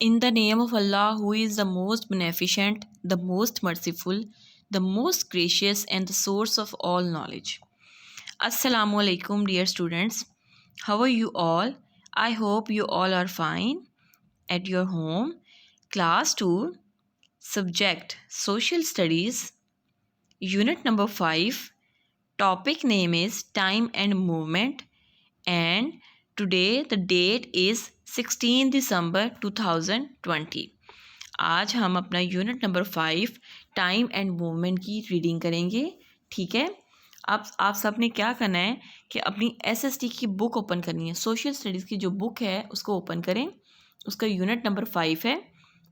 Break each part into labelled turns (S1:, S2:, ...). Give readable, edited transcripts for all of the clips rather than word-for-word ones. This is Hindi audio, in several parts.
S1: In the name of Allah, who is the most beneficent, the most merciful, the most gracious, and the source of all knowledge. Assalamu alaikum, dear students. How are you all? I hope you all are fine. At your home, class 2, subject Social Studies, unit number 5. Topic name is Time and Movement, and today the date is 16 December 2020. आज हम अपना unit number 5 time and movement की रीडिंग करेंगे। ठीक है, आप सब ने क्या करना है कि अपनी एसएसटी की बुक ओपन करनी है। सोशल स्टडीज़ की जो बुक है उसको ओपन करें। उसका यूनिट नंबर 5 है,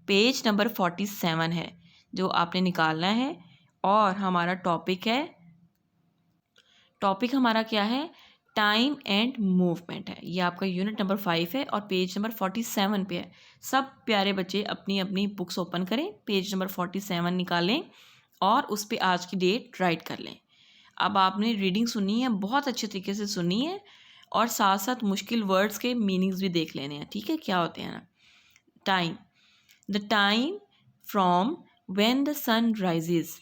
S1: पेज नंबर 47 है जो आपने निकालना है। और हमारा टॉपिक हमारा क्या है? टाइम एंड मूवमेंट है। ये आपका यूनिट नंबर 5 है और पेज नंबर 47 पे है। सब प्यारे बच्चे अपनी अपनी बुक्स ओपन करें, पेज नंबर 47 निकालें और उस पर आज की डेट राइट कर लें। अब आपने रीडिंग सुनी है, बहुत अच्छे तरीके से सुनी है और साथ साथ मुश्किल वर्ड्स के मीनिंग्स भी देख लेने हैं। ठीक है, क्या होते हैं ना? Time, the time from when the sun rises,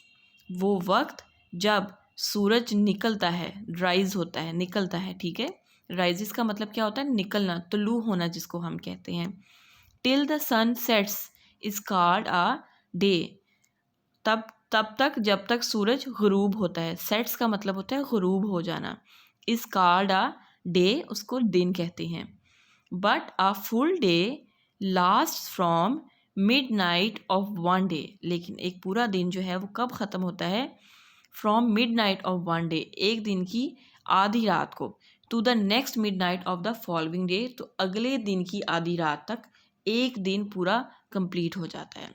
S1: वो वक्त जब सूरज निकलता है, राइज होता है, निकलता है। ठीक है, राइजेस का मतलब क्या होता है? निकलना, तुलू होना जिसको हम कहते हैं। Till the sun sets is called a day, तब तक जब तक सूरज गुरूब होता है। सेट्स का मतलब होता है गुरूब हो जाना। इज कॉल्ड अ डे, उसको दिन कहते हैं। But a full day last from mid night one day day, लेकिन एक पूरा दिन जो है वो कब ख़त्म होता है? Midnight night one day डे, एक दिन की आधी रात को, to the next mid night of the following day, तो अगले दिन की आधी रात तक एक दिन पूरा कंप्लीट हो जाता है।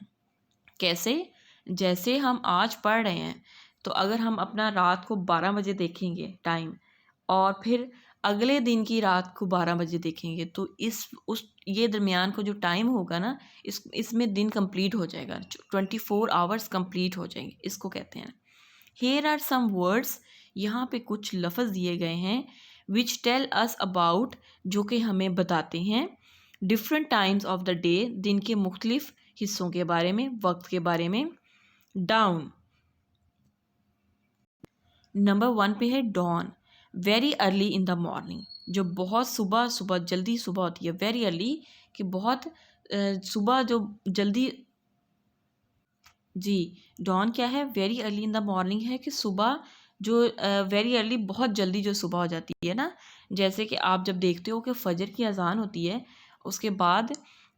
S1: कैसे? जैसे हम आज पढ़ रहे हैं, तो अगर हम अपना रात को 12 बजे देखेंगे टाइम और फिर अगले दिन की रात को 12 बजे देखेंगे, तो ये दरमियान को जो टाइम होगा ना, इसमें दिन कंप्लीट हो जाएगा, 24 आवर्स कंप्लीट हो जाएंगे, इसको कहते हैं। Here are some words, यहाँ पे कुछ लफ्ज़ दिए गए हैं, which tell us about, जो कि हमें बताते हैं different times of the day, दिन के मुख्तलिफ हिस्सों के बारे में, वक्त के बारे में। Dawn, नंबर 1 पे है dawn, very early in the morning, जो बहुत सुबह जल्दी सुबह होती है। very early कि बहुत सुबह जो जल्दी। जी, डॉन क्या है? Very early in the morning है कि सुबह जो वेरी अर्ली बहुत जल्दी जो सुबह हो जाती है ना। जैसे कि आप जब देखते हो कि फजर की अजान होती है, उसके बाद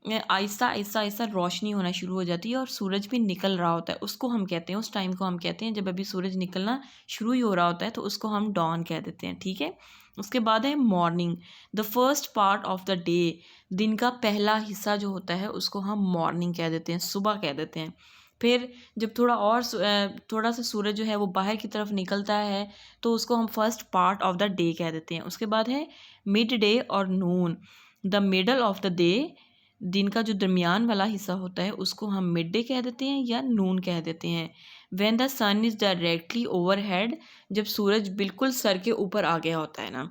S1: आहिस्ता आहिस्ता आहिस्ता रोशनी होना शुरू हो जाती है और सूरज भी निकल रहा होता है, उसको हम कहते हैं, उस टाइम को हम कहते हैं जब अभी सूरज निकलना शुरू ही हो रहा होता है, तो उसको हम डॉन कह देते हैं। ठीक है, उसके बाद है morning, the first part of the day, दिन का पहला हिस्सा जो होता है उसको हम मॉर्निंग कह देते हैं, सुबह कह देते हैं। फिर जब थोड़ा सा सूरज जो है वो बाहर की तरफ निकलता है, तो उसको हम first part of the day कह देते हैं। उसके बाद है मिड डे और noon, the middle of the day, दिन का जो दरमियान वाला हिस्सा होता है उसको हम मिड डे कह देते हैं या नून कह देते हैं। When the sun is directly overhead, जब सूरज बिल्कुल सर के ऊपर आ गया होता है ना,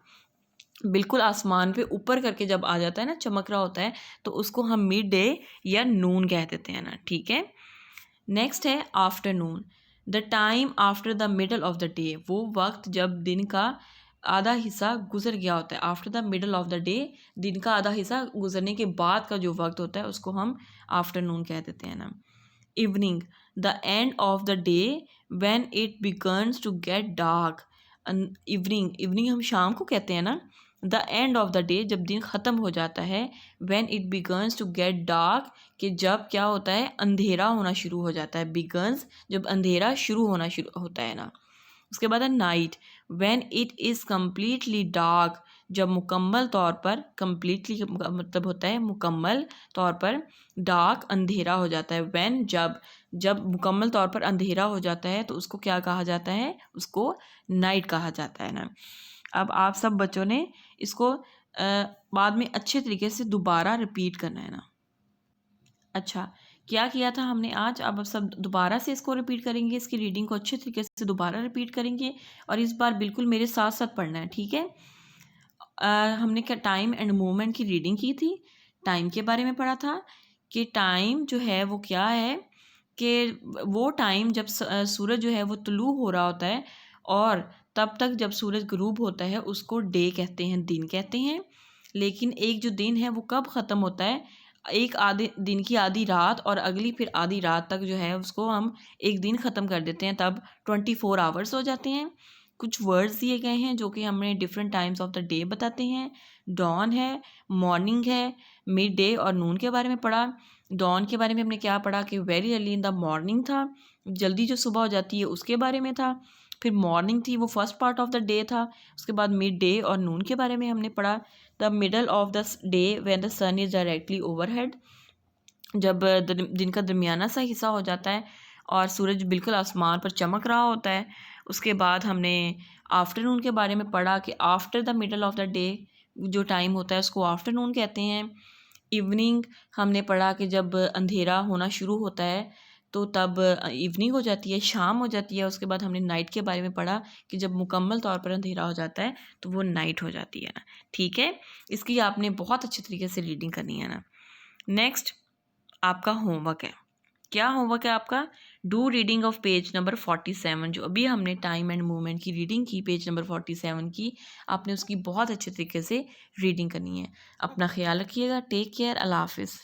S1: बिल्कुल आसमान पे ऊपर करके जब आ जाता है ना, चमक रहा होता है, तो उसको हम मिड डे या नून कह देते हैं ना। ठीक है, नेक्स्ट है afternoon, the time after the middle of the day, वो वक्त जब दिन का आधा हिस्सा गुजर गया होता है। After the middle of the day, दिन का आधा हिस्सा गुजरने के बाद का जो वक्त होता है उसको हम आफ्टरनून कह देते हैं ना। Evening, the end of the day when it begins to get dark, evening हम शाम को कहते हैं ना। The end of the day, जब दिन ख़त्म हो जाता है। When it begins to get dark, कि जब क्या होता है? अंधेरा होना शुरू हो जाता है। बिगन्स, जब अंधेरा शुरू होना शुरू होता है ना। उसके बाद है night, when it is completely dark, जब मुकम्मल तौर पर, कम्प्लीटली मतलब होता है मुकम्मल तौर पर, डार्क अंधेरा हो जाता है। व्हेन, जब मुकम्मल तौर पर अंधेरा हो जाता है तो उसको क्या कहा जाता है? उसको नाइट कहा जाता है ना। अब आप सब बच्चों ने इसको बाद में अच्छे तरीके से दोबारा रिपीट करना है ना। अच्छा, क्या किया था हमने आज? अब सब दोबारा से इसको रिपीट करेंगे, इसकी रीडिंग को अच्छे तरीके से दोबारा रिपीट करेंगे और इस बार बिल्कुल मेरे साथ साथ पढ़ना है। ठीक है, हमने क्या टाइम एंड मूवमेंट की रीडिंग की थी, टाइम के बारे में पढ़ा था कि टाइम जो है वो क्या है कि वो टाइम जब सूरज जो है वो तुलू हो रहा होता है और तब तक जब सूरज गुरूब होता है उसको डे कहते हैं, दिन कहते हैं। लेकिन एक जो दिन है वो कब ख़त्म होता है, एक आधे दिन की आधी रात और अगली फिर आधी रात तक जो है उसको हम एक दिन ख़त्म कर देते हैं, तब 24 आवर्स हो जाते हैं। कुछ वर्ड्स दिए गए हैं जो कि हमें different times of the day बताते हैं। डॉन है, मॉर्निंग है, मिड डे और नून के बारे में पढ़ा। डॉन के बारे में हमने क्या पढ़ा कि very early in the morning था, जल्दी जो सुबह हो जाती है उसके बारे में था। फिर मॉर्निंग थी वो first part of the day था। उसके बाद मिड डे और नून के बारे में हमने पढ़ा। The middle of the day when the sun is directly overhead, जब दिन का दरमियाना सा हिस्सा हो जाता है और सूरज बिल्कुल आसमान पर चमक रहा होता है। उसके बाद हमने आफ्टरनून के बारे में पढ़ा कि after the middle of the day जो टाइम होता है उसको आफ्टरनून कहते हैं। इवनिंग हमने पढ़ा कि जब अंधेरा होना शुरू होता है तो तब इवनिंग हो जाती है, शाम हो जाती है। उसके बाद हमने नाइट के बारे में पढ़ा कि जब मुकम्मल तौर पर अंधेरा हो जाता है तो वो नाइट हो जाती है ना। ठीक है, इसकी आपने बहुत अच्छे तरीके से रीडिंग करनी है ना। नेक्स्ट आपका होमवर्क है। क्या होमवर्क है आपका? Do reading of page number 47, जो अभी हमने टाइम एंड मूवमेंट की रीडिंग की पेज नंबर 47 की, आपने उसकी बहुत अच्छे तरीके से रीडिंग करनी है। अपना ख्याल रखिएगा। Take care. अल्लाह हाफिज़।